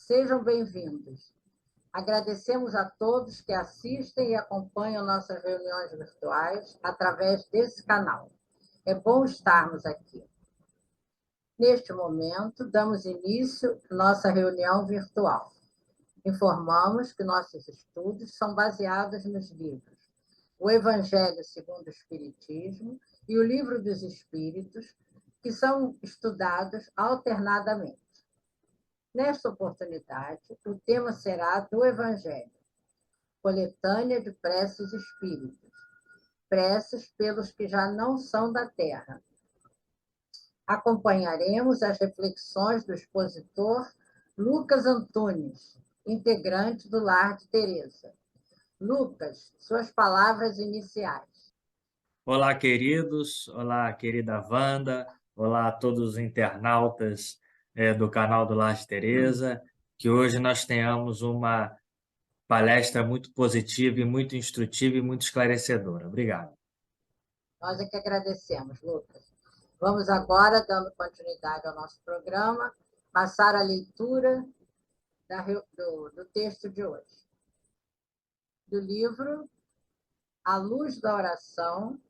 Sejam bem-vindos. Agradecemos a todos que assistem e acompanham nossas reuniões virtuais através desse canal. É bom estarmos aqui. Neste momento, damos início à nossa reunião virtual. Informamos que nossos estudos são baseados nos livros O Evangelho segundo o Espiritismo e o Livro dos Espíritos, que são estudados alternadamente. Nesta oportunidade, o tema será do Evangelho, coletânea de preces espíritas, preces pelos que já não são da Terra. Acompanharemos as reflexões do expositor Lucas Antunes, integrante do Lar de Teresa. Lucas, suas palavras iniciais. Olá, queridos. Olá, querida Wanda. Olá a todos os internautas do canal do Lar de Teresa. Que hoje nós tenhamos uma palestra muito positiva e muito instrutiva e muito esclarecedora. Obrigado. Nós é que agradecemos, Lucas. Vamos agora, dando continuidade ao nosso programa, passar a leitura do texto de hoje. Do livro A Luz da Oração,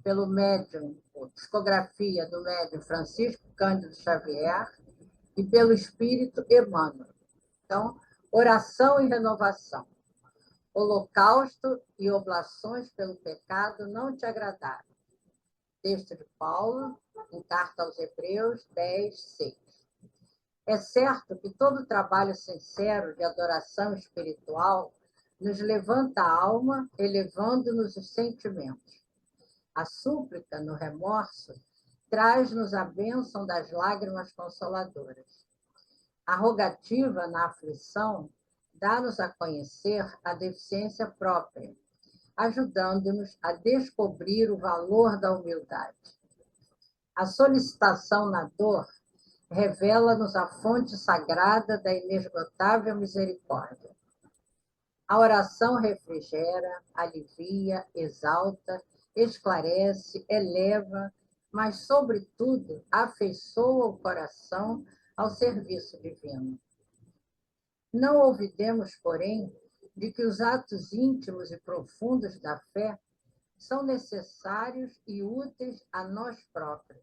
pelo médium, psicografia do médium Francisco Cândido Xavier e pelo Espírito Emmanuel. Então, oração e renovação. Holocausto e oblações pelo pecado não te agradaram. Texto de Paulo, em Carta aos Hebreus 10, 6. É certo que todo trabalho sincero de adoração espiritual nos levanta a alma, elevando-nos os sentimentos. A súplica, no remorso, traz-nos a bênção das lágrimas consoladoras. A rogativa, na aflição, dá-nos a conhecer a deficiência própria, ajudando-nos a descobrir o valor da humildade. A solicitação na dor revela-nos a fonte sagrada da inesgotável misericórdia. A oração refrigera, alivia, exalta, esclarece, eleva, mas, sobretudo, afeiçoa o coração ao serviço divino. Não olvidemos, porém, de que os atos íntimos e profundos da fé são necessários e úteis a nós próprios.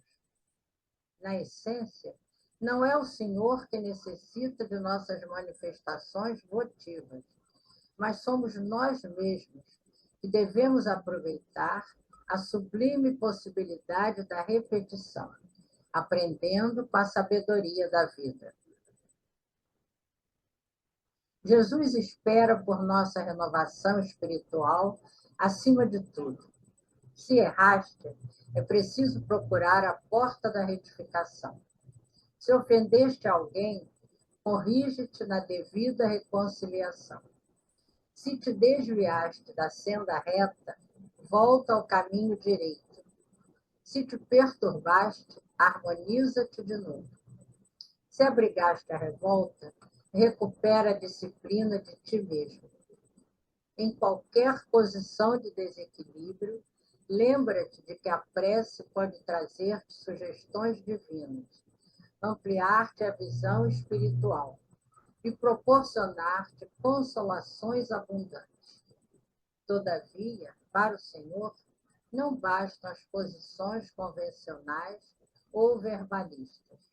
Na essência, não é o Senhor que necessita de nossas manifestações votivas, mas somos nós mesmos que devemos aproveitar a sublime possibilidade da repetição, aprendendo com a sabedoria da vida. Jesus espera por nossa renovação espiritual acima de tudo. Se erraste, é preciso procurar a porta da retificação. Se ofendeste alguém, corrige-te na devida reconciliação. Se te desviaste da senda reta, volta ao caminho direito. Se te perturbaste, harmoniza-te de novo. Se abrigaste a revolta, recupera a disciplina de ti mesmo. Em qualquer posição de desequilíbrio, lembra-te de que a prece pode trazer-te sugestões divinas, ampliar-te a visão espiritual e proporcionar-te consolações abundantes. Todavia, para o Senhor, não bastam as posições convencionais ou verbalistas.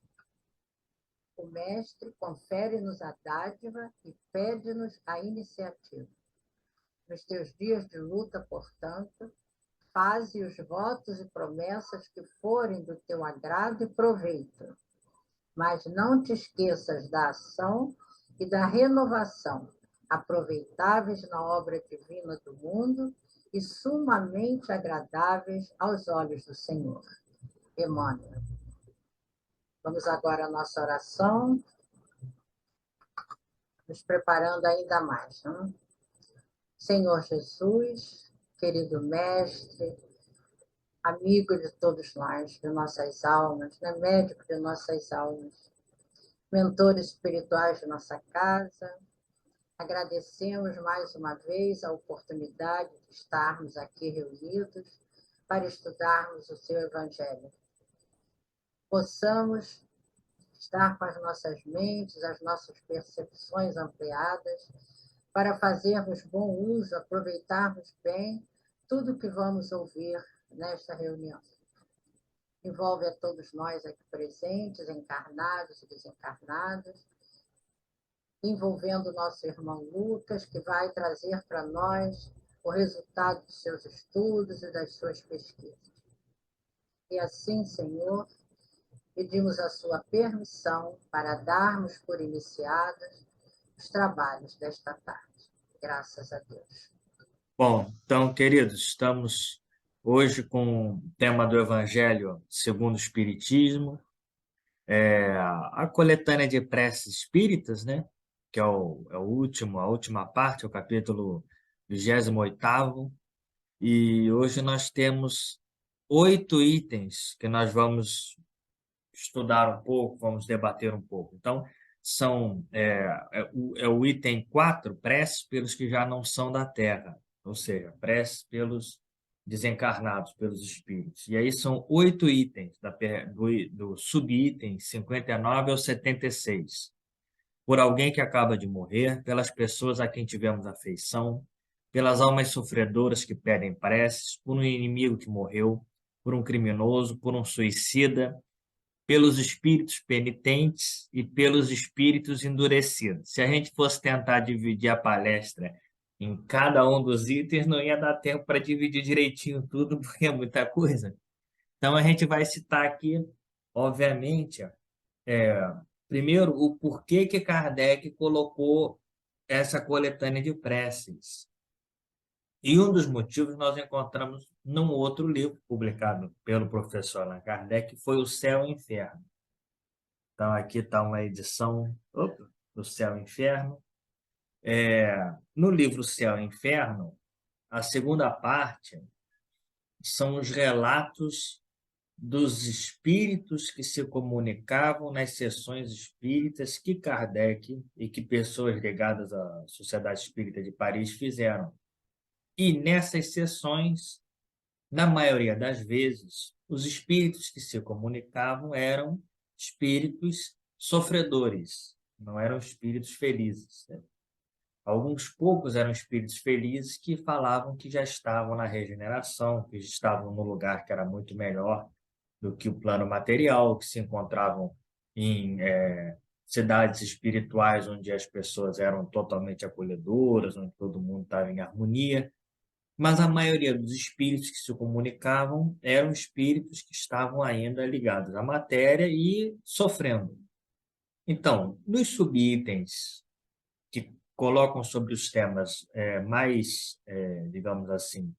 O Mestre confere-nos a dádiva e pede-nos a iniciativa. Nos teus dias de luta, portanto, faze os votos e promessas que forem do teu agrado e proveito. Mas não te esqueças da ação e da renovação, aproveitáveis na obra divina do mundo e sumamente agradáveis aos olhos do Senhor. Emmanuel. Vamos agora à nossa oração, nos preparando ainda mais. Não? Senhor Jesus, querido Mestre, amigo de todos nós, de nossas almas, né? Médico de nossas almas, mentores espirituais de nossa casa, agradecemos mais uma vez a oportunidade de estarmos aqui reunidos para estudarmos o seu Evangelho. Possamos estar com as nossas mentes, as nossas percepções ampliadas, para fazermos bom uso, aproveitarmos bem tudo que vamos ouvir nesta reunião. Envolve a todos nós aqui presentes, encarnados e desencarnados, envolvendo o nosso irmão Lucas, que vai trazer para nós o resultado dos seus estudos e das suas pesquisas. E assim, Senhor, pedimos a sua permissão para darmos por iniciados os trabalhos desta tarde. Graças a Deus. Bom, então, queridos, estamos hoje com o tema do Evangelho segundo o Espiritismo, a coletânea de preces espíritas, né? Que é o último, a última parte, o capítulo 28º, e hoje nós temos 8 itens que nós vamos estudar um pouco, vamos debater um pouco. Então, é o item 4, preces pelos que já não são da Terra, ou seja, preces pelos desencarnados, pelos espíritos. E aí são 8 itens, do subitem 59 ao 76. Por alguém que acaba de morrer, pelas pessoas a quem tivemos afeição, pelas almas sofredoras que pedem preces, por um inimigo que morreu, por um criminoso, por um suicida, pelos espíritos penitentes e pelos espíritos endurecidos. Se a gente fosse tentar dividir a palestra em cada um dos itens, não ia dar tempo para dividir direitinho tudo, porque é muita coisa. Então, a gente vai citar aqui, obviamente, primeiro, o porquê que Kardec colocou essa coletânea de preces. E um dos motivos nós encontramos num outro livro publicado pelo professor Allan Kardec, que foi O Céu e o Inferno. Então, aqui está uma edição do Céu e Inferno. No livro Céu e Inferno, a segunda parte são os relatos dos espíritos que se comunicavam nas sessões espíritas que Kardec e que pessoas ligadas à Sociedade Espírita de Paris fizeram. E nessas sessões, na maioria das vezes, os espíritos que se comunicavam eram espíritos sofredores, não eram espíritos felizes, né? Alguns poucos eram espíritos felizes que falavam que já estavam na regeneração, que estavam no lugar que era muito melhor do que o plano material, que se encontravam em cidades espirituais onde as pessoas eram totalmente acolhedoras, onde todo mundo estava em harmonia. Mas a maioria dos espíritos que se comunicavam eram espíritos que estavam ainda ligados à matéria e sofrendo. Então, nos subitens que colocam sobre os temas mais, digamos assim,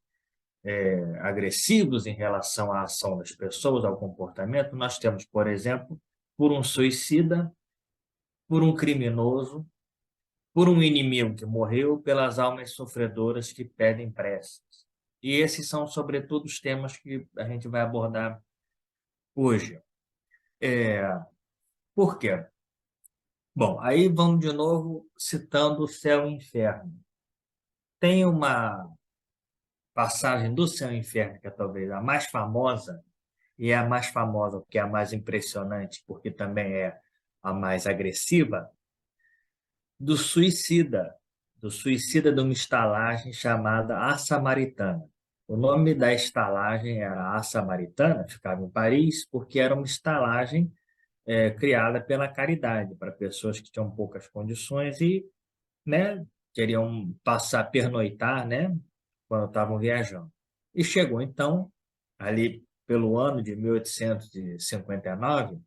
agressivos em relação à ação das pessoas, ao comportamento, nós temos, por exemplo, por um suicida, por um criminoso, por um inimigo que morreu, pelas almas sofredoras que pedem preces. E esses são, sobretudo, os temas que a gente vai abordar hoje. Por quê? Bom, aí vamos de novo citando o Céu e o Inferno. Tem uma passagem do Céu e Inferno, que é talvez a mais famosa, e é a mais famosa porque é a mais impressionante, porque também é a mais agressiva, do suicida de uma estalagem chamada A Samaritana. O nome da estalagem era A Samaritana, ficava em Paris, porque era uma estalagem criada pela caridade, para pessoas que tinham poucas condições e, né, queriam pernoitar, né, quando estavam viajando. E chegou, então, ali pelo ano de 1859,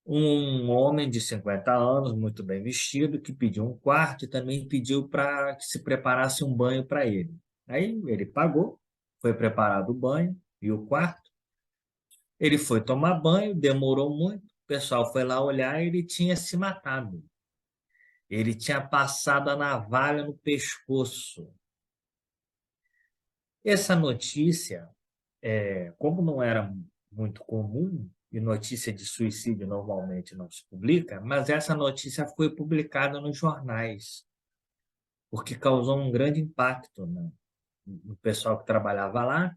um homem de 50 anos, muito bem vestido, que pediu um quarto e também pediu para que se preparasse um banho para ele. Aí ele pagou, foi preparado o banho e o quarto. Ele foi tomar banho, demorou muito, o pessoal foi lá olhar e ele tinha se matado. Ele tinha passado a navalha no pescoço. Essa notícia, como não era muito comum, e notícia de suicídio normalmente não se publica, mas essa notícia foi publicada nos jornais, porque causou um grande impacto no pessoal que trabalhava lá,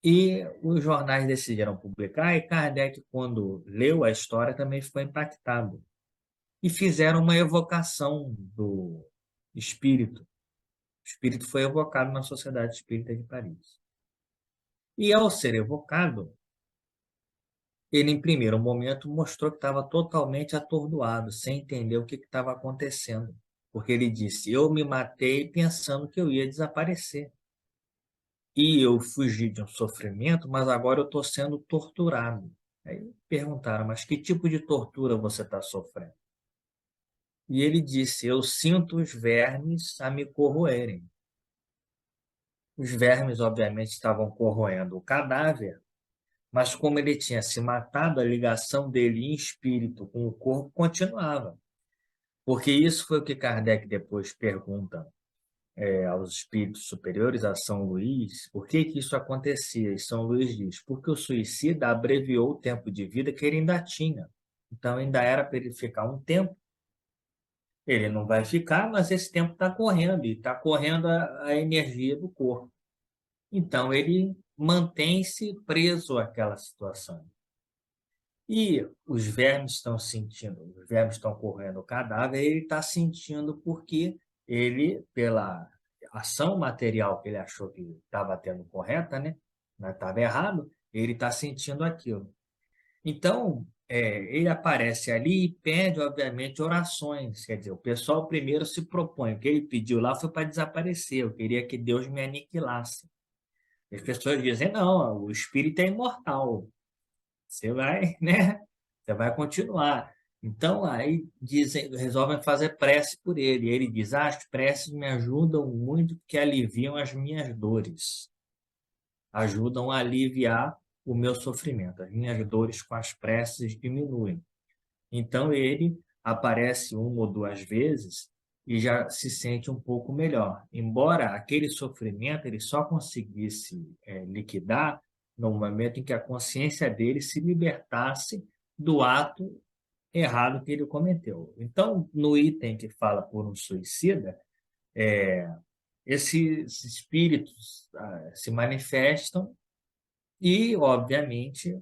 E os jornais decidiram publicar, e Kardec, quando leu a história, também ficou impactado. E fizeram uma evocação do espírito. O espírito foi evocado na Sociedade Espírita de Paris. E ao ser evocado, ele, em primeiro momento, mostrou que estava totalmente atordoado, sem entender o que estava acontecendo. Porque ele disse: eu me matei pensando que eu ia desaparecer. E eu fugi de um sofrimento, mas agora eu estou sendo torturado. Aí perguntaram: mas que tipo de tortura você está sofrendo? E ele disse: eu sinto os vermes a me corroerem. Os vermes, obviamente, estavam corroendo o cadáver, mas como ele tinha se matado, a ligação dele em espírito com o corpo continuava. Porque isso foi o que Kardec depois pergunta aos espíritos superiores, a São Luís, por que que isso acontecia? E São Luís diz: porque o suicida abreviou o tempo de vida que ele ainda tinha. Então ainda era para ele ficar um tempo. Ele não vai ficar, mas esse tempo está correndo, e está correndo a energia do corpo. Então ele mantém-se preso àquela situação. E os vermes estão sentindo, os vermes estão correndo o cadáver, ele está sentindo porque ele, pela ação material que ele achou que estava tendo correta, né? Mas estava errado, ele está sentindo aquilo. Então, ele aparece ali e pede, obviamente, orações. Quer dizer, o pessoal primeiro se propõe. O que ele pediu lá foi para desaparecer. Eu queria que Deus me aniquilasse. As pessoas dizem: não, o espírito é imortal. Você vai, né? Você vai continuar. Então, aí dizem, resolvem fazer prece por ele. E ele diz: as preces me ajudam muito porque aliviam as minhas dores. Ajudam a aliviar o meu sofrimento. As minhas dores com as preces diminuem. Então, ele aparece uma ou duas vezes e já se sente um pouco melhor. Embora aquele sofrimento ele só conseguisse liquidar no momento em que a consciência dele se libertasse do ato errado que ele cometeu. Então, no item que fala por um suicida, esses espíritos se manifestam e, obviamente,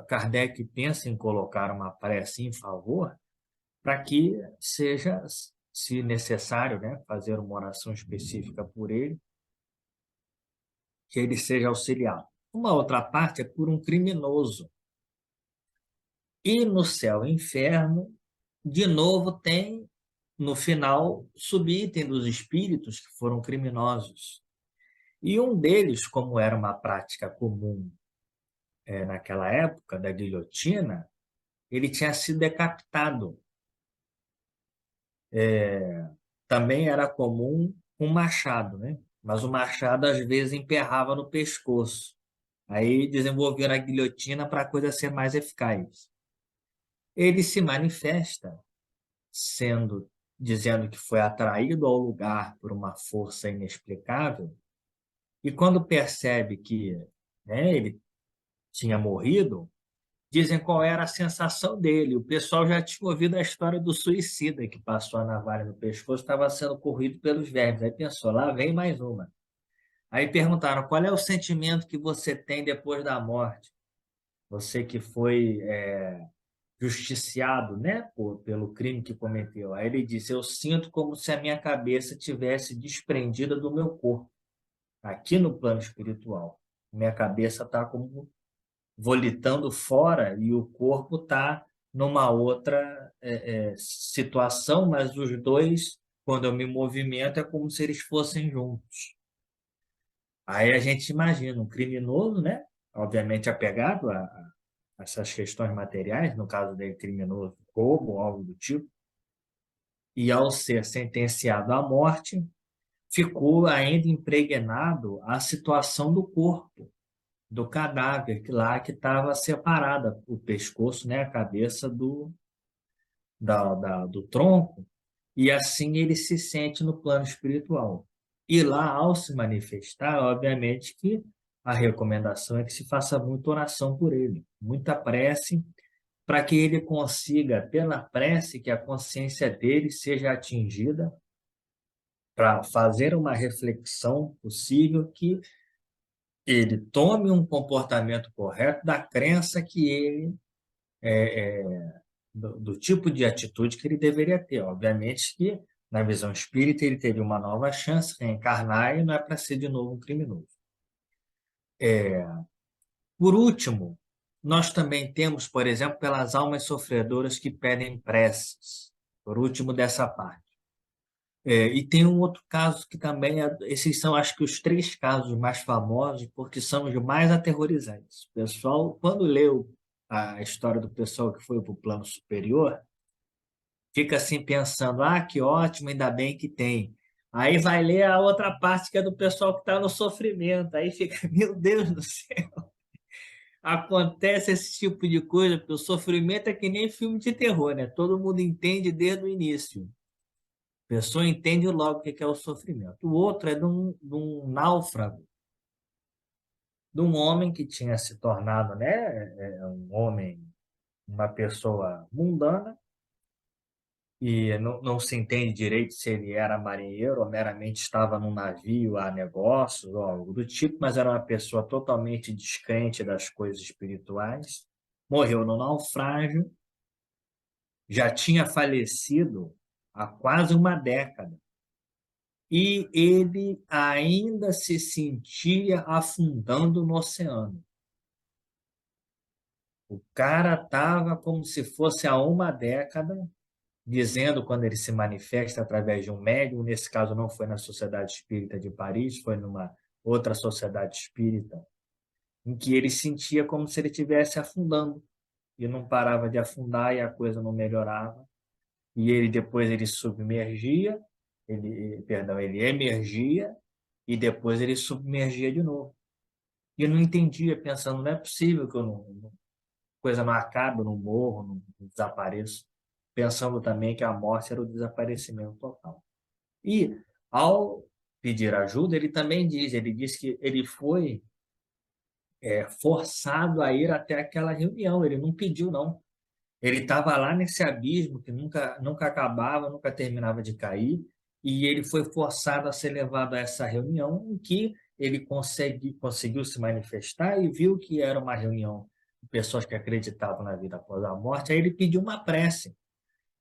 Kardec pensa em colocar uma prece em favor para que seja, se necessário, né, fazer uma oração específica por ele, que ele seja auxiliado. Uma outra parte é por um criminoso. E no céu e inferno, de novo, tem, no final, subitem dos espíritos que foram criminosos. E um deles, como era uma prática comum naquela época, da guilhotina, ele tinha sido decapitado. Também era comum um machado, né? Mas o machado às vezes emperrava no pescoço. Aí desenvolveram a guilhotina para a coisa ser mais eficaz. Ele se manifesta sendo dizendo que foi atraído ao lugar por uma força inexplicável, e quando percebe que, né, ele tinha morrido, dizem qual era a sensação dele. O pessoal já tinha ouvido a história do suicida que passou a navalha no pescoço, estava sendo corrido pelos vermes. Aí pensou: lá vem mais uma. Aí perguntaram: qual é o sentimento que você tem depois da morte? Você que foi justiciado, né, pelo crime que cometeu. Aí ele disse: eu sinto como se a minha cabeça tivesse desprendida do meu corpo, aqui no plano espiritual. Minha cabeça está como volitando fora e o corpo está numa outra situação, mas os dois, quando eu me movimento, é como se eles fossem juntos. Aí a gente imagina um criminoso, né? Obviamente apegado a essas questões materiais, no caso dele, criminoso, roubo, algo do tipo, e ao ser sentenciado à morte, ficou ainda impregnado a situação do corpo, do cadáver, que lá que estava separada, o pescoço, né, a cabeça do tronco, e assim ele se sente no plano espiritual. E lá, ao se manifestar, obviamente que a recomendação é que se faça muita oração por ele, muita prece, para que ele consiga, pela prece, que a consciência dele seja atingida, para fazer uma reflexão possível que ele tome um comportamento correto da crença que ele do tipo de atitude que ele deveria ter. Obviamente que, na visão espírita, ele teria uma nova chance, reencarnar, e não é para ser de novo um criminoso. Por último, nós também temos, por exemplo, pelas almas sofredoras que pedem preces, por último dessa parte. E tem um outro caso que também, esses são acho que os 3 casos mais famosos, porque são os mais aterrorizantes. O pessoal, quando leu a história do pessoal que foi para o plano superior, fica assim pensando, ah, que ótimo, ainda bem que tem. Aí vai ler a outra parte que é do pessoal que está no sofrimento. Aí fica, meu Deus do céu, acontece esse tipo de coisa, porque o sofrimento é que nem filme de terror, né? Todo mundo entende desde o início. A pessoa entende logo o que é o sofrimento. O outro é de um náufrago, de um homem que tinha se tornado, né, um homem, uma pessoa mundana, e não se entende direito se ele era marinheiro ou meramente estava num navio a negócios ou algo do tipo, mas era uma pessoa totalmente descrente das coisas espirituais. Morreu no naufrágio, já tinha falecido há quase uma década e ele ainda se sentia afundando no oceano. O cara estava como se fosse há uma década dizendo, quando ele se manifesta através de um médium, nesse caso não foi na Sociedade Espírita de Paris, foi numa outra sociedade espírita, em que ele sentia como se ele estivesse afundando, e não parava de afundar e a coisa não melhorava, e ele depois ele submergia, perdão, ele emergia, e depois ele submergia de novo. E eu não entendia, pensando, não é possível que eu coisa não acabe, eu não morro, não desapareço, pensando também que a morte era o desaparecimento total. E, ao pedir ajuda, ele diz que ele foi forçado a ir até aquela reunião, ele não pediu, não. Ele estava lá nesse abismo que nunca acabava, nunca terminava de cair, e ele foi forçado a ser levado a essa reunião em que ele conseguiu se manifestar e viu que era uma reunião de pessoas que acreditavam na vida após a morte. Aí ele pediu uma prece,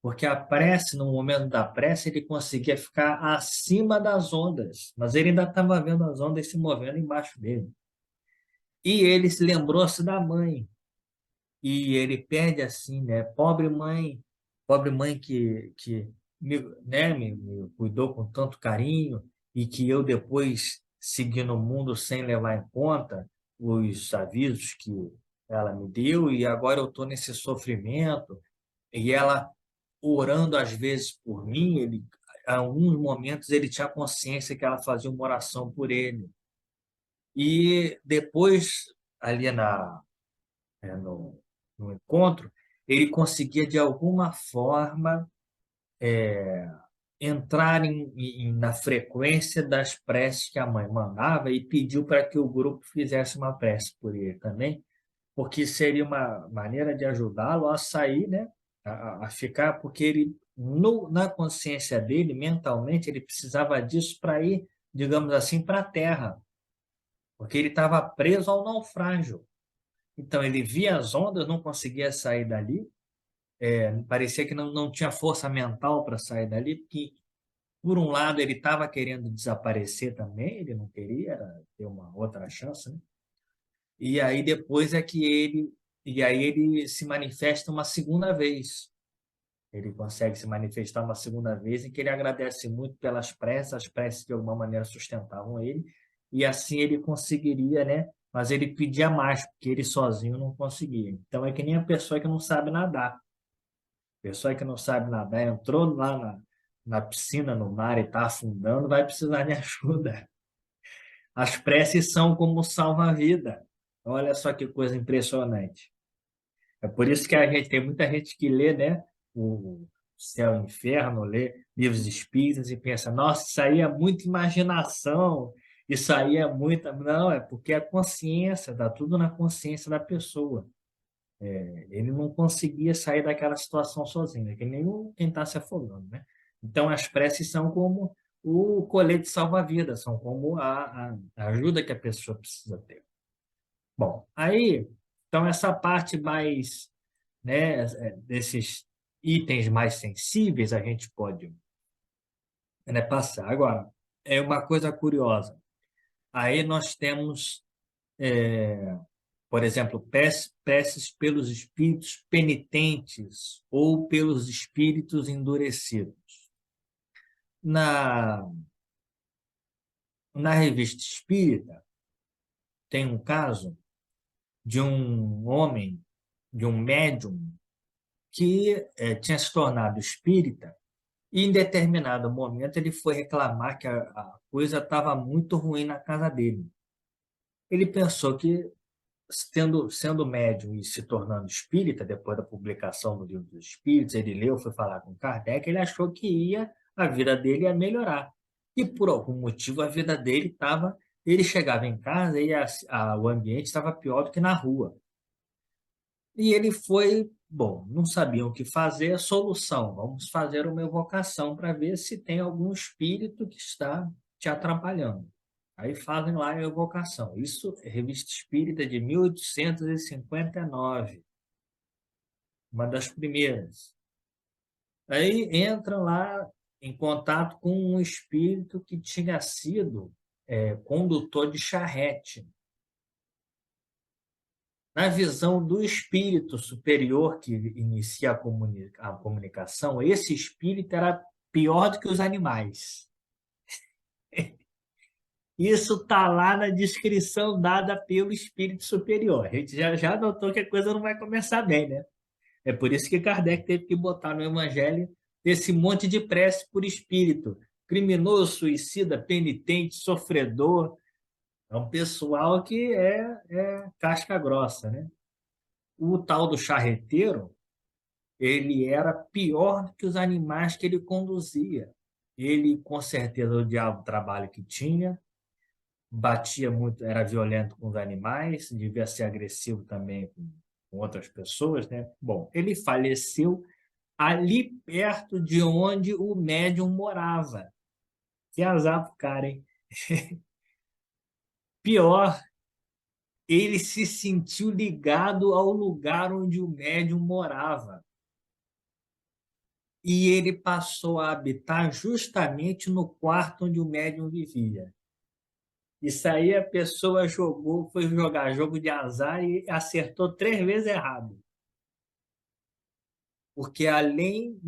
porque a prece, no momento da prece, ele conseguia ficar acima das ondas, mas ele ainda estava vendo as ondas se movendo embaixo dele. E ele se lembrou-se da mãe, e ele pede assim, né? Pobre mãe que me cuidou com tanto carinho e que eu depois segui no mundo sem levar em conta os avisos que ela me deu e agora eu estou nesse sofrimento e ela orando às vezes por mim, ele, em alguns momentos ele tinha consciência que ela fazia uma oração por ele. E depois, ali no, no encontro, ele conseguia de alguma forma entrar na frequência das preces que a mãe mandava e pediu para que o grupo fizesse uma prece por ele também, porque seria uma maneira de ajudá-lo a sair, né, a ficar, porque ele, na consciência dele, mentalmente, ele precisava disso para ir, digamos assim, para a Terra, porque ele estava preso ao naufrágio. Então, ele via as ondas, não conseguia sair dali, parecia que não tinha força mental para sair dali, porque, por um lado, ele estava querendo desaparecer também, ele não queria ter uma outra chance, né? E aí depois e aí ele se manifesta uma segunda vez. Ele consegue se manifestar uma segunda vez em que ele agradece muito pelas preces, as preces de alguma maneira sustentavam ele, e assim ele conseguiria, né? Mas ele pedia mais, porque ele sozinho não conseguia. Então é que nem a pessoa que não sabe nadar. A pessoa que não sabe nadar entrou lá na piscina, no mar e está afundando, vai precisar de ajuda. As preces são como salva-vida. Olha só que coisa impressionante. É por isso que a gente tem muita gente que lê, né, o Céu e o Inferno, lê livros espíritas e pensa, nossa, isso aí é muita imaginação, isso aí é muita. Não, é porque a consciência, dá tudo na consciência da pessoa. Ele não conseguia sair daquela situação sozinho, é que nem quem está se afogando, né? Então, as preces são como o colete salva-vidas, são como a ajuda que a pessoa precisa ter. Bom, aí, então essa parte mais, né, desses itens mais sensíveis a gente pode, né, passar. Agora, é uma coisa curiosa. Aí nós temos, por exemplo, preces pelos espíritos penitentes ou pelos espíritos endurecidos. Na, na revista Espírita, tem um caso de um homem, de um médium, que tinha se tornado espírita e, em determinado momento, ele foi reclamar que a coisa estava muito ruim na casa dele. Ele pensou que, sendo médium e se tornando espírita, depois da publicação do Livro dos Espíritos, ele leu, foi falar com Kardec, ele achou que a vida dele ia melhorar. E, por algum motivo, a vida dele estava... Ele chegava em casa e o ambiente estava pior do que na rua. E ele foi, bom, não sabiam o que fazer, solução, vamos fazer uma evocação para ver se tem algum espírito que está te atrapalhando. Aí fazem lá a evocação. Isso é Revista Espírita de 1859, uma das primeiras. Aí entram lá em contato com um espírito que tinha sido condutor de charrete. Na visão do espírito superior que inicia a comunicação, esse espírito era pior do que os animais. Isso está lá na descrição dada pelo espírito superior. A gente já notou que a coisa não vai começar bem, né? É por isso que Kardec teve que botar no Evangelho esse monte de prece por espírito. Criminoso, suicida, penitente, sofredor. É um pessoal que é casca grossa, né? O tal do charreteiro, ele era pior do que os animais que ele conduzia. Ele, com certeza, odiava o trabalho que tinha, batia muito, era violento com os animais, devia ser agressivo também com outras pessoas, né? Bom, ele faleceu ali perto de onde o médium morava. Que azar pro cara, hein? Pior, ele se sentiu ligado ao lugar onde o médium morava. E ele passou a habitar justamente no quarto onde o médium vivia. Isso aí a pessoa foi jogar jogo de azar e acertou 3 vezes errado. Porque além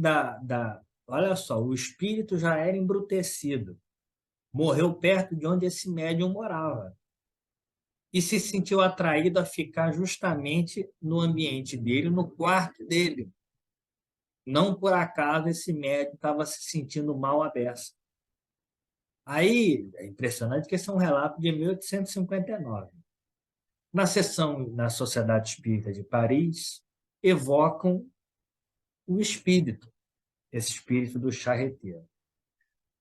olha só, o espírito já era embrutecido. Morreu perto de onde esse médium morava. E se sentiu atraído a ficar justamente no ambiente dele, no quarto dele. Não por acaso esse médium estava se sentindo mal à beça. Aí, é impressionante que esse é um relato de 1859. Na sessão na Sociedade Espírita de Paris, evocam o espírito, esse espírito do charreteiro.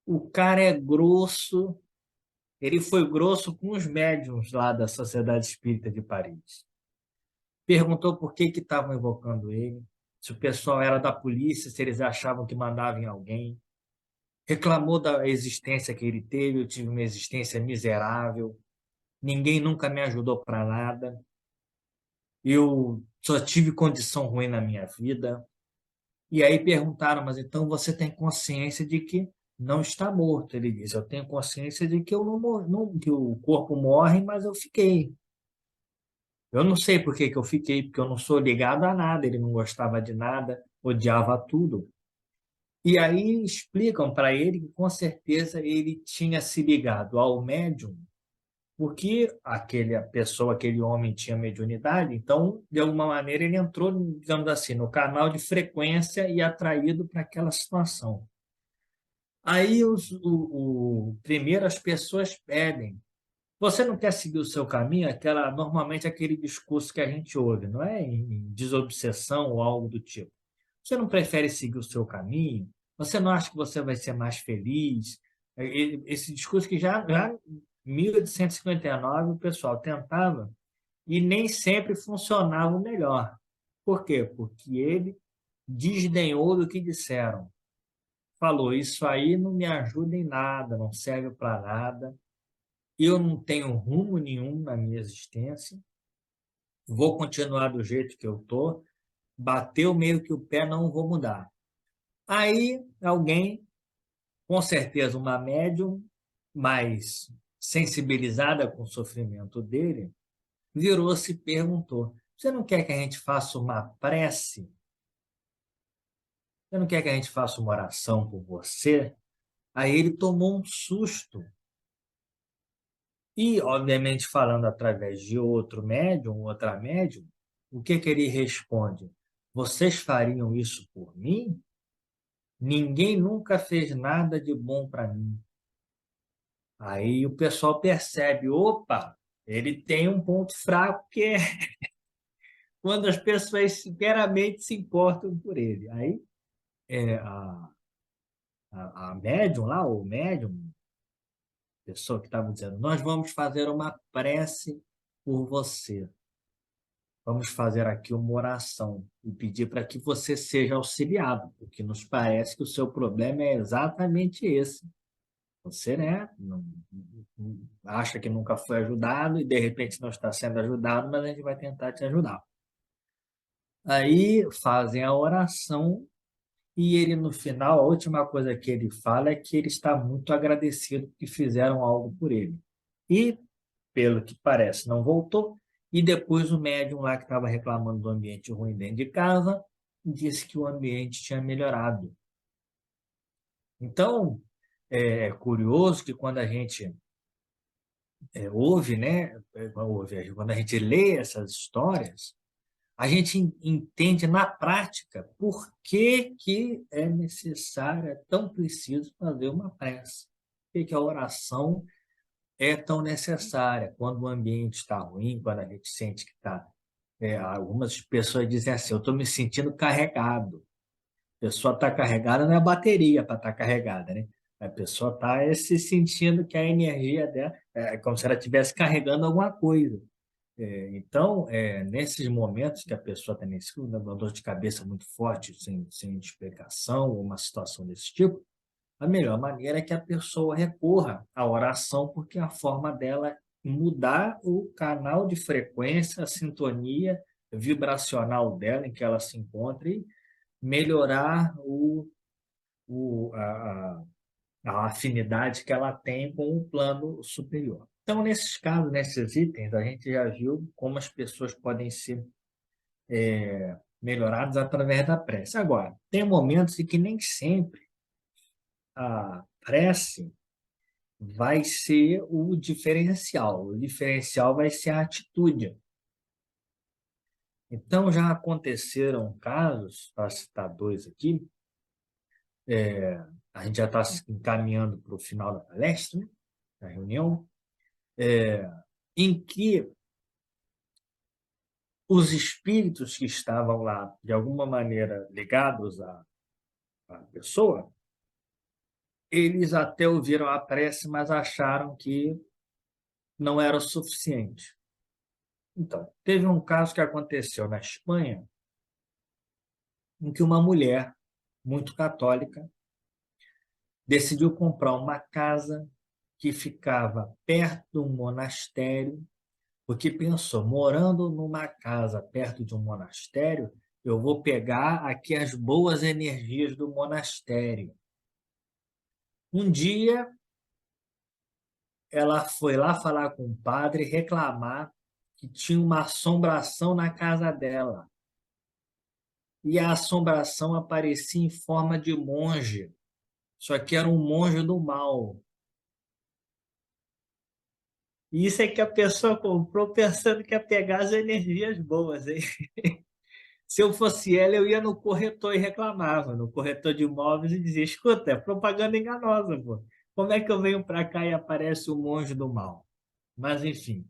O cara é grosso, ele foi grosso com os médiuns lá da Sociedade Espírita de Paris. Perguntou por que estavam evocando ele, se o pessoal era da polícia, se eles achavam que mandavam em alguém. Reclamou da existência que ele teve, eu tive uma existência miserável, ninguém nunca me ajudou para nada, eu só tive condição ruim na minha vida. E aí perguntaram, mas então você tem consciência de que não está morto? Ele disse, eu tenho consciência de que eu não, que o corpo morre, mas eu fiquei. Eu não sei por que que eu fiquei, porque eu não sou ligado a nada, ele não gostava de nada, odiava tudo. E aí explicam para ele que com certeza ele tinha se ligado ao médium porque a pessoa, aquele homem tinha mediunidade, então, de alguma maneira, ele entrou, digamos assim, no canal de frequência e atraído para aquela situação. Aí, primeiro, as pessoas pedem. Você não quer seguir o seu caminho? Normalmente, aquele discurso que a gente ouve, não é? Em desobsessão ou algo do tipo. Você não prefere seguir o seu caminho? Você não acha que você vai ser mais feliz? Esse discurso que já em 1859 o pessoal tentava e nem sempre funcionava melhor. Por quê? Porque ele desdenhou do que disseram. falou: isso aí não me ajuda em nada, não serve para nada, eu não tenho rumo nenhum na minha existência, vou continuar do jeito que eu estou, bateu meio que o pé, não vou mudar. Aí alguém, com certeza uma médium mais sensibilizada com o sofrimento dele, virou-se e perguntou: você não quer que a gente faça uma prece? Você não quer que a gente faça uma oração por você? Aí ele tomou um susto. E, obviamente, falando através de outro médium, outra médium, o que que ele responde? Vocês fariam isso por mim? Ninguém nunca fez nada de bom para mim. Aí o pessoal percebe, opa, ele tem um ponto fraco que é quando as pessoas sinceramente se importam por ele. Aí a médium lá, o médium, a pessoa que estava dizendo, nós vamos fazer uma prece por você. Vamos fazer aqui uma oração e pedir para que você seja auxiliado, porque nos parece que o seu problema é exatamente esse. Você, né, acha que nunca foi ajudado e de repente não está sendo ajudado, mas a gente vai tentar te ajudar. Aí fazem a oração e ele no final, a última coisa que ele fala é que ele está muito agradecido que fizeram algo por ele. E, pelo que parece, não voltou. E depois o médium lá que estava reclamando do ambiente ruim dentro de casa disse que o ambiente tinha melhorado. Então, é curioso que quando a gente ouve, né, quando a gente lê essas histórias, a gente entende na prática por que que é necessário, é tão preciso fazer uma prece. Por que que a oração é tão necessária quando o ambiente está ruim, quando a gente sente que está. Algumas pessoas dizem assim: eu estou me sentindo carregado. A pessoa está carregada, não é a bateria para estar carregada, né? A pessoa está se sentindo que a energia dela é como se ela estivesse carregando alguma coisa. Então, nesses momentos que a pessoa está nesse uma dor de cabeça muito forte, sem explicação, ou uma situação desse tipo, a melhor maneira é que a pessoa recorra à oração, porque é a forma dela mudar o canal de frequência, a sintonia vibracional dela em que ela se encontra e melhorar o, a afinidade que ela tem com o plano superior. Então, nesses casos, nesses itens, a gente já viu como as pessoas podem ser melhoradas através da prece. Agora, tem momentos em que nem sempre a prece vai ser o diferencial. O diferencial vai ser a atitude. Então, já aconteceram casos, para citar dois aqui, a gente já está se encaminhando para o final da palestra, né, da reunião, em que os espíritos que estavam lá, de alguma maneira ligados à pessoa, eles até ouviram a prece, mas acharam que não era o suficiente. Então, teve um caso que aconteceu na Espanha, em que uma mulher muito católica decidiu comprar uma casa que ficava perto de um monastério, porque pensou, morando numa casa perto de um monastério, eu vou pegar aqui as boas energias do monastério. Um dia, ela foi lá falar com o padre e reclamar que tinha uma assombração na casa dela. E a assombração aparecia em forma de monge, só que era um monge do mal. E isso é que a pessoa comprou pensando que ia pegar as energias boas, hein? Se eu fosse ela, eu ia no corretor e reclamava, no corretor de imóveis e dizia, escuta, é propaganda enganosa, pô. Como é que eu venho para cá e aparece o monge do mal? Mas, enfim,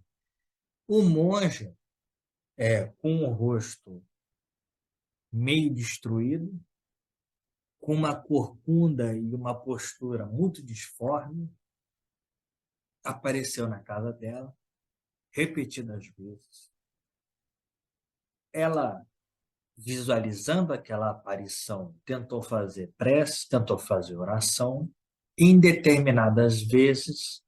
o monge, com o rosto meio destruído, com uma corcunda e uma postura muito disforme, apareceu na casa dela repetidas vezes. Ela visualizando aquela aparição, tentou fazer prece, tentou fazer oração, e em determinadas vezes,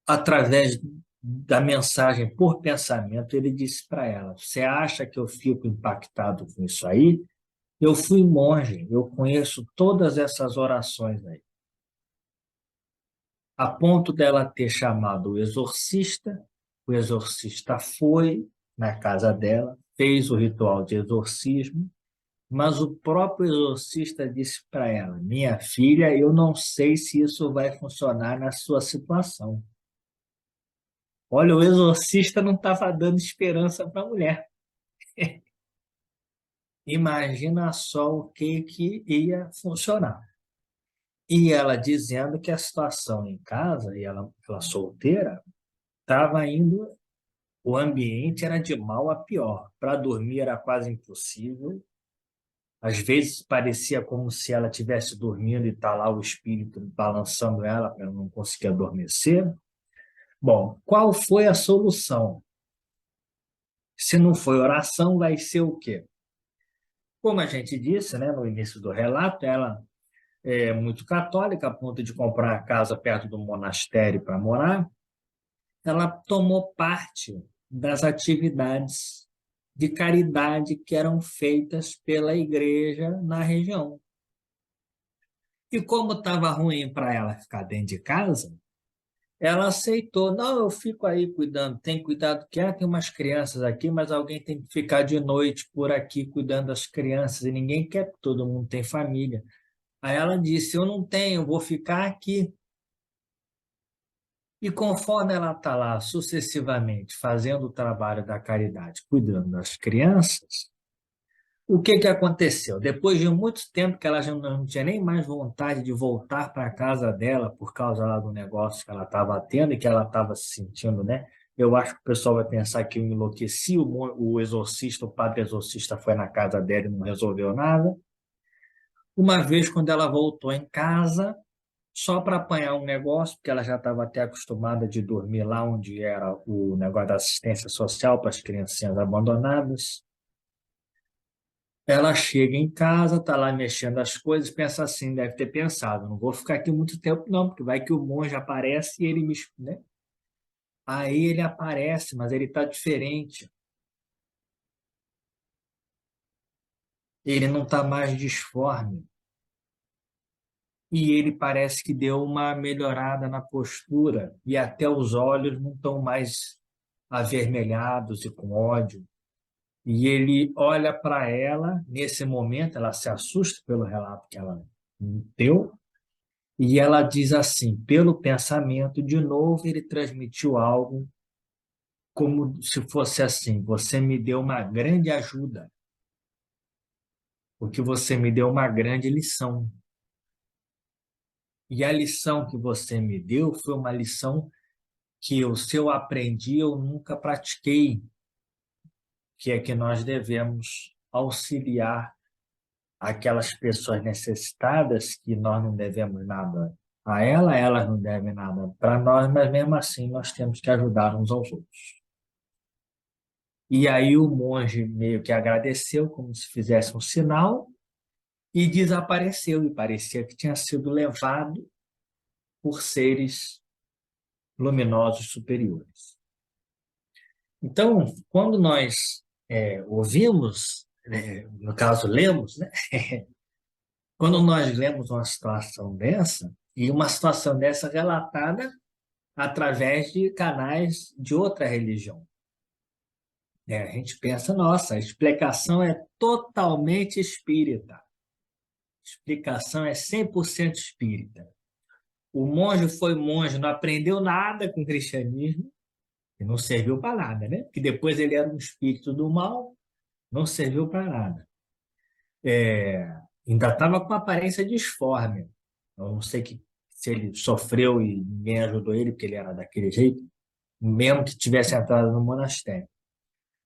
através da mensagem por pensamento, ele disse para ela: você acha que eu fico impactado com isso aí? Eu fui monge, eu conheço todas essas orações aí. A ponto dela ter chamado o exorcista foi na casa dela, fez o ritual de exorcismo, mas o próprio exorcista disse para ela: minha filha, eu não sei se isso vai funcionar na sua situação. Olha, o exorcista não estava dando esperança para a mulher. Imagina só o que ia funcionar. E ela dizendo que a situação em casa, e ela solteira, estava indo, o ambiente era de mal a pior. Para dormir era quase impossível. Às vezes parecia como se ela estivesse dormindo e está lá o espírito balançando ela para ela não conseguir adormecer. Bom, qual foi a solução? Se não foi oração, vai ser o quê? Como a gente disse, né, no início do relato, ela é muito católica, a ponto de comprar a casa perto do monastério para morar. Ela tomou parte das atividades de caridade que eram feitas pela igreja na região. E como estava ruim para ela ficar dentro de casa, ela aceitou. Não, eu fico aí cuidando, tem cuidado que tem umas crianças aqui, mas alguém tem que ficar de noite por aqui cuidando das crianças, e ninguém quer, porque todo mundo tem família. Aí ela disse: eu não tenho, vou ficar aqui. E conforme ela está lá sucessivamente fazendo o trabalho da caridade, cuidando das crianças, o que aconteceu? Depois de muito tempo que ela já não tinha nem mais vontade de voltar para a casa dela por causa lá do negócio que ela estava tendo e que ela estava se sentindo, né? Eu acho que o pessoal vai pensar que eu enlouqueci, o exorcista, o padre exorcista foi na casa dela e não resolveu nada. Uma vez, quando ela voltou em casa, só para apanhar um negócio, porque ela já estava até acostumada de dormir lá onde era o negócio da assistência social para as criancinhas abandonadas. Ela chega em casa, está lá mexendo as coisas, pensa assim, deve ter pensado: não vou ficar aqui muito tempo não, porque vai que o monge aparece e ele me... Né? Aí ele aparece, mas ele está diferente. Ele não está mais disforme. E ele parece que deu uma melhorada na postura, e até os olhos não estão mais avermelhados e com ódio. E ele olha para ela, nesse momento, ela se assusta pelo relato que ela deu, e ela diz assim, pelo pensamento, de novo ele transmitiu algo como se fosse assim: você me deu uma grande ajuda, porque você me deu uma grande lição. E a lição que você me deu foi uma lição que se eu aprendi, eu nunca pratiquei, que é que nós devemos auxiliar aquelas pessoas necessitadas, que nós não devemos nada a ela, elas não devem nada para nós, mas mesmo assim nós temos que ajudar uns aos outros. E aí o monge meio que agradeceu, como se fizesse um sinal, e desapareceu, e parecia que tinha sido levado por seres luminosos superiores. Então, quando nós ouvimos, no caso lemos, né? Quando nós lemos uma situação dessa, e uma situação dessa relatada através de canais de outra religião, a gente pensa: nossa, a explicação é totalmente espírita. A explicação é 100% espírita. O monge foi monge, não aprendeu nada com o cristianismo, e não serviu para nada, né? Porque depois ele era um espírito do mal, não serviu para nada. Ainda estava com aparência disforme. Eu não sei se ele sofreu e ninguém ajudou ele, porque ele era daquele jeito, mesmo que tivesse entrado no monastério.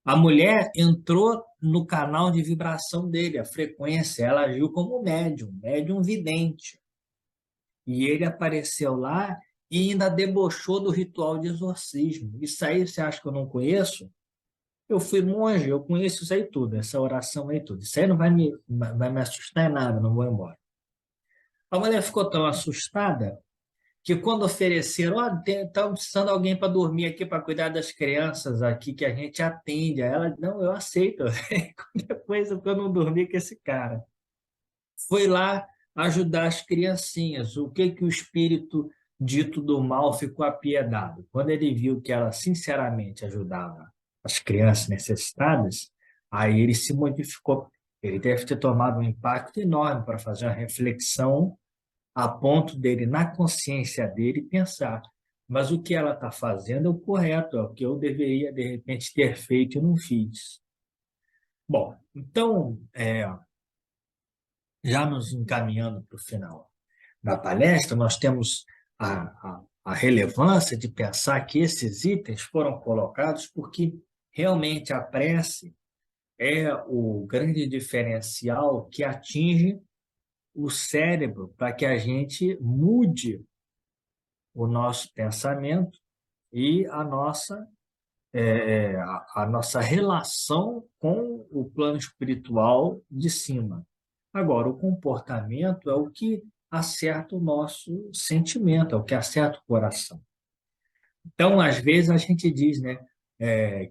A mulher entrou no canal de vibração dele, a frequência, ela agiu como médium, médium vidente. E ele apareceu lá e ainda debochou do ritual de exorcismo. Isso aí você acha que eu não conheço? Eu fui monge, eu conheço isso aí tudo, essa oração aí tudo. Isso aí não vai me assustar em nada, não vou embora. A mulher ficou tão assustada que quando ofereceram, ó, estamos precisando de alguém para dormir aqui, para cuidar das crianças aqui, que a gente atende. Aí ela, não, eu aceito. Depois eu não dormi com esse cara. Foi lá ajudar as criancinhas. O que que o espírito dito do mal ficou apiedado? Quando ele viu que ela sinceramente ajudava as crianças necessitadas, aí ele se modificou. Ele deve ter tomado um impacto enorme para fazer uma reflexão a ponto dele, na consciência dele, pensar: mas o que ela está fazendo é o correto, é o que eu deveria, de repente, ter feito e não fiz. Bom, então, já nos encaminhando para o final da palestra, nós temos a relevância de pensar que esses itens foram colocados porque realmente a prece é o grande diferencial que atinge o cérebro para que a gente mude o nosso pensamento e a nossa relação com o plano espiritual de cima. Agora, o comportamento é o que acerta o nosso sentimento, é o que acerta o coração. Então, às vezes, a gente diz, né,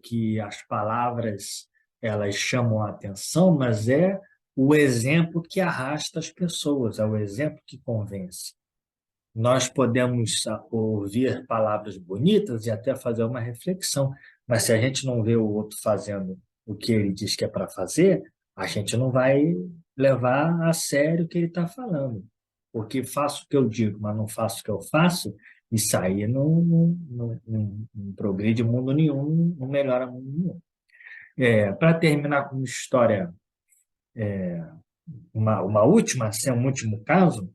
que as palavras elas chamam a atenção, mas é o exemplo que arrasta as pessoas, é o exemplo que convence. Nós podemos ouvir palavras bonitas e até fazer uma reflexão, mas se a gente não vê o outro fazendo o que ele diz que é para fazer, a gente não vai levar a sério o que ele está falando. Porque faço o que eu digo, mas não faço o que eu faço, isso aí não progride mundo nenhum, não melhora mundo nenhum. Para terminar com uma história, uma última, assim, um último caso,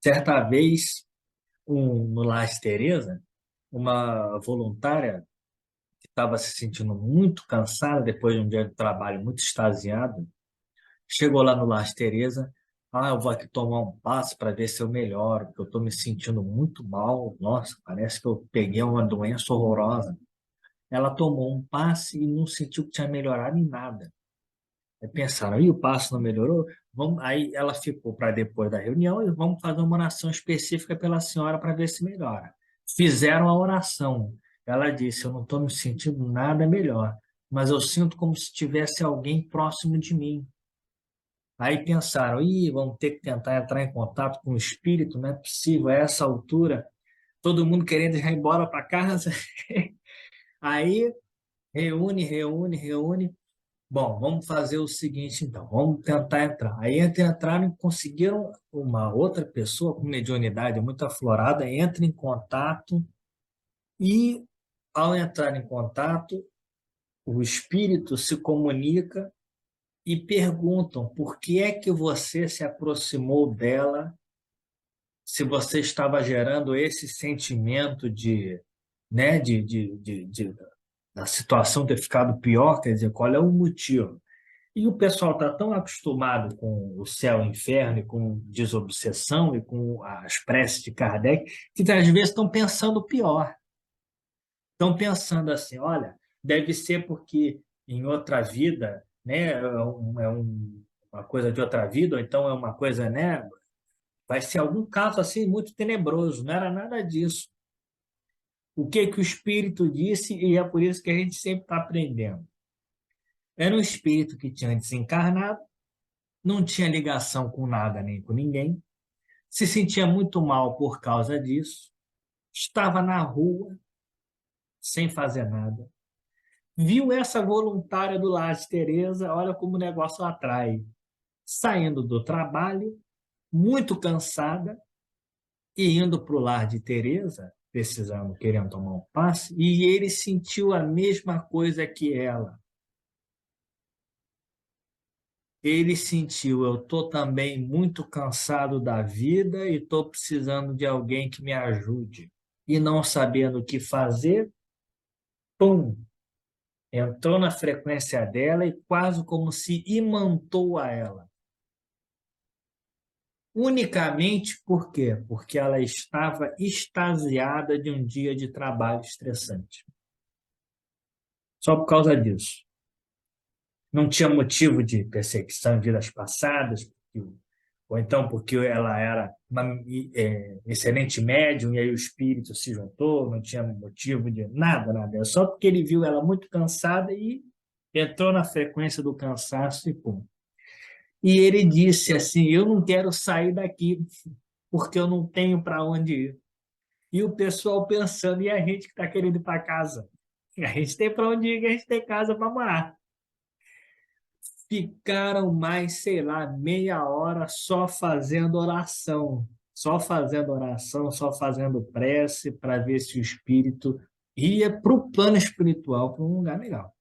certa vez no Las Teresa, uma voluntária que estava se sentindo muito cansada depois de um dia de trabalho muito extasiado, chegou lá no Las Teresa, eu vou aqui tomar um passo para ver se eu melhoro, porque eu estou me sentindo muito mal, nossa, parece que eu peguei uma doença horrorosa. Ela tomou um passe e não sentiu que tinha melhorado em nada. Aí pensaram, e o passo não melhorou? Aí ela ficou para depois da reunião e vamos fazer uma oração específica pela senhora para ver se melhora. Fizeram a oração. Ela disse, eu não estou me sentindo nada melhor, mas eu sinto como se tivesse alguém próximo de mim. Aí pensaram, vamos ter que tentar entrar em contato com o espírito, não é possível, a essa altura, todo mundo querendo já ir embora para casa. Aí reúne. Bom, vamos fazer o seguinte, então. Vamos tentar entrar. Aí entraram e conseguiram uma outra pessoa com mediunidade muito aflorada, entra em contato e, ao entrar em contato, o espírito se comunica e perguntam por que é que você se aproximou dela se você estava gerando esse sentimento né, da situação ter ficado pior, quer dizer, qual é o motivo? E o pessoal está tão acostumado com o céu e o inferno, e com desobsessão, e com as preces de Kardec, que às vezes estão pensando pior. Estão pensando assim, olha, deve ser porque em outra vida, né, uma coisa de outra vida, ou então é uma coisa, né, vai ser algum caso assim muito tenebroso, não era nada disso. O que que o Espírito disse, e é por isso que a gente sempre está aprendendo. Era um espírito que tinha desencarnado, não tinha ligação com nada nem com ninguém, se sentia muito mal por causa disso, estava na rua, sem fazer nada. Viu essa voluntária do Lar de Teresa, olha como o negócio atrai. Saindo do trabalho, muito cansada, e indo para o Lar de Teresa, precisando, querendo tomar um passe, e ele sentiu a mesma coisa que ela. Ele sentiu, eu estou também muito cansado da vida e estou precisando de alguém que me ajude. E não sabendo o que fazer, pum, entrou na frequência dela e quase como se imantou a ela. Unicamente por quê? Porque ela estava extasiada de um dia de trabalho estressante. só por causa disso. Não tinha motivo de perseguição em vidas passadas, ou então porque ela era uma excelente médium e aí o espírito se juntou, não tinha motivo de nada, nada. Só porque ele viu ela muito cansada e entrou na frequência do cansaço e pum. E ele disse assim: eu não quero sair daqui porque eu não tenho para onde ir. E o pessoal pensando, e a gente que está querendo ir para casa? A gente tem para onde ir, a gente tem casa para morar. Ficaram mais, sei lá, meia hora só fazendo prece para ver se o espírito ia para o plano espiritual, para um lugar legal.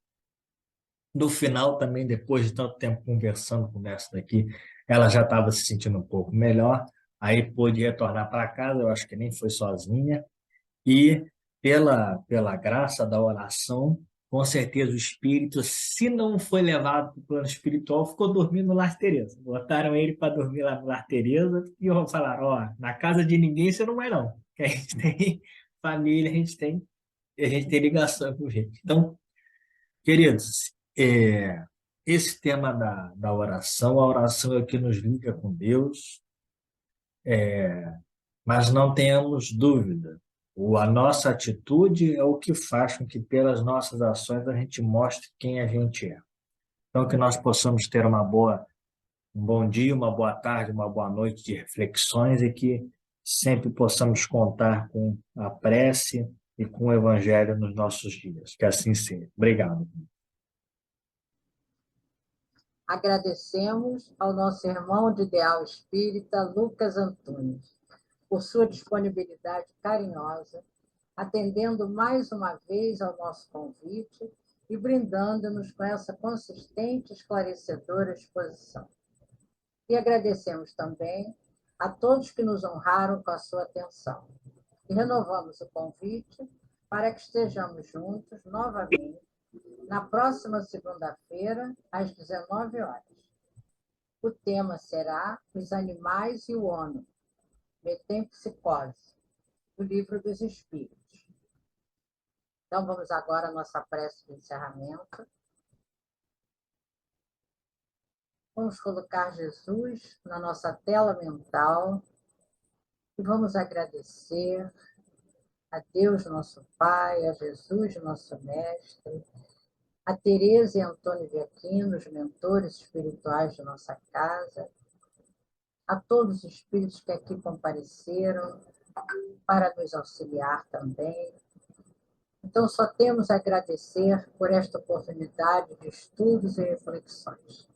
No final, também, depois de tanto tempo conversando com essa daqui, ela já estava se sentindo um pouco melhor, aí pôde retornar para casa, eu acho que nem foi sozinha, e pela graça da oração, com certeza o espírito, se não foi levado para o plano espiritual, ficou dormindo no Lar Teresa. Botaram ele para dormir lá no Lar Teresa e falaram: ó, na casa de ninguém você não vai não, que a gente tem família, a gente tem ligação com gente. Então, queridos, esse tema da oração, a oração é o que nos liga com Deus, mas não tenhamos dúvida. A nossa atitude é o que faz com que, pelas nossas ações, a gente mostre quem a gente é. Então, que nós possamos ter um bom dia, uma boa tarde, uma boa noite de reflexões e que sempre possamos contar com a prece e com o Evangelho nos nossos dias. Que assim seja. Obrigado. Agradecemos ao nosso irmão de ideal espírita, Lucas Antunes, por sua disponibilidade carinhosa, atendendo mais uma vez ao nosso convite e brindando-nos com essa consistente e esclarecedora exposição. E agradecemos também a todos que nos honraram com a sua atenção. E renovamos o convite para que estejamos juntos novamente na próxima segunda-feira, às 19 horas. O tema será Os Animais e o Homem, Metempsicose, do Livro dos Espíritos. Então, vamos agora à nossa prece de encerramento. Vamos colocar Jesus na nossa tela mental e vamos agradecer a Deus, nosso Pai, a Jesus, nosso Mestre, a Tereza e Antônio de Aquino, os mentores espirituais de nossa casa, a todos os espíritos que aqui compareceram para nos auxiliar também. Então, só temos a agradecer por esta oportunidade de estudos e reflexões.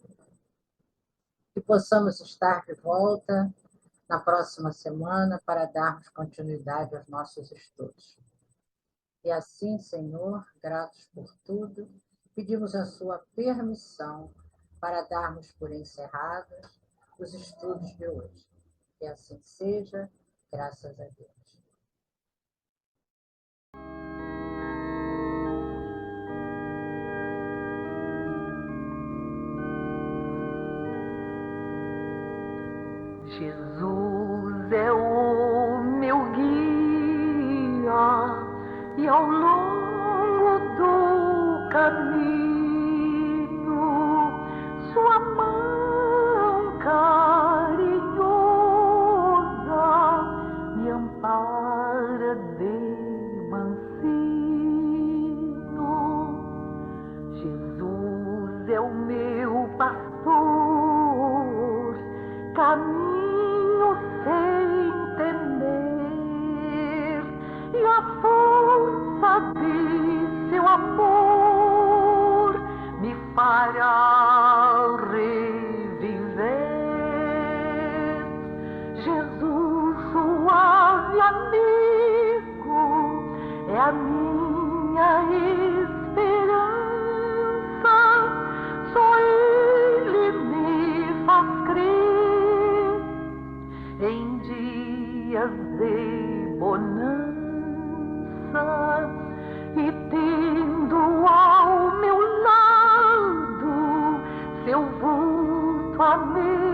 Que possamos estar de volta na próxima semana para darmos continuidade aos nossos estudos. E assim, Senhor, gratos por tudo, pedimos a sua permissão para darmos por encerrados os estudos de hoje. Que assim seja, graças a Deus. Jesus é o meu guia e ao longo do caminho sua mão carinhosa me ampara de mansinho. Jesus é o meu pastor, caminho sem temer, e a força de seu amor me fará reviver. Jesus, suave amigo, é a minha esperança, só Ele me faz crer em dias de bonança, e tendo ao meu lado seu vulto a me